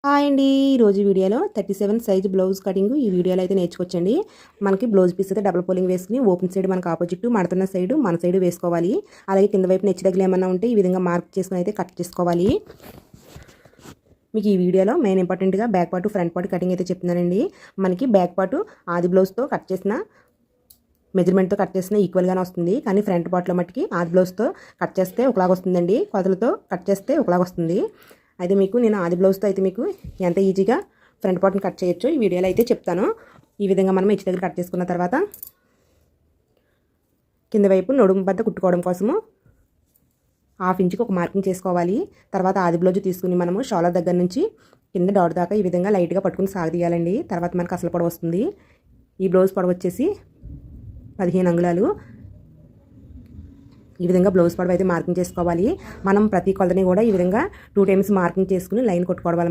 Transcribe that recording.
Hi అండి. ఈరోజు వీడియోలో 37 సైజు బ్లౌజ్ కటింగ్ ఈ వీడియోలో అయితే నేర్చుకోవచ్చండి. మనకి బ్లౌజ్ పీస్ అయితే డబుల్ పోలింగ్ వేసుకుని ఓపెన్ సైడ్ మనకు ఆపోజిట్ మడుతున్న సైడ్ మన సైడ్ వేసుకోవాలి. అలాగే కింద వైపు నెచ్చు దగ్గర ఏమన్నా ఉంటే ఈ విధంగా మార్క్ చేసుకుని అయితే కట్ చేసుకోవాలి. మీకు ఈ వీడియోలో మెయిన్ ఇంపార్టెంట్గా back part front part cutting అయితే చెప్తున్నానండి. మనకి బ్యాక్ పార్ట్ ఆది బ్లౌజ్తో కట్ చేసిన మెజర్మెంట్తో కట్ చేసిన ఈక్వల్గానే వస్తుంది. కానీ ఫ్రంట్ పార్ట్లో మట్టుకి ఆది బ్లౌజ్తో కట్ చేస్తే ఒకలాగా వస్తుందండి, కొలతలతో కట్ చేస్తే ఒకలాగా వస్తుంది. అయితే మీకు నేను ఆది బ్లౌజ్తో అయితే మీకు ఎంత ఈజీగా ఫ్రంట్ పార్ట్ని కట్ చేయొచ్చు ఈ వీడియోలో అయితే చెప్తాను. ఈ విధంగా మనం ఇచ్చి దగ్గర కట్ చేసుకున్న తర్వాత కింద వైపు నడుము వద్ద కుట్టుకోవడం కోసము 1/2 ఇంచుకి ఒక మార్కింగ్ చేసుకోవాలి. తర్వాత ఆది బ్లౌజ్ తీసుకుని మనము షోల్డర్ దగ్గర నుంచి కింద డాట్ దాకా ఈ విధంగా లైట్గా పట్టుకుని సాగదీయాలండి. తర్వాత మనకు అసలు పొడవు వస్తుంది. ఈ బ్లౌజ్ పొడవు వచ్చేసి 15 అంగుళాలు. ఈ విధంగా బ్లౌజ్ పొడవు అయితే మార్కింగ్ చేసుకోవాలి. మనం ప్రతి కొలతని కూడా ఈ విధంగా 2 టైమ్స్ మార్కింగ్ చేసుకుని లైన్ కొట్టుకోవడం వల్ల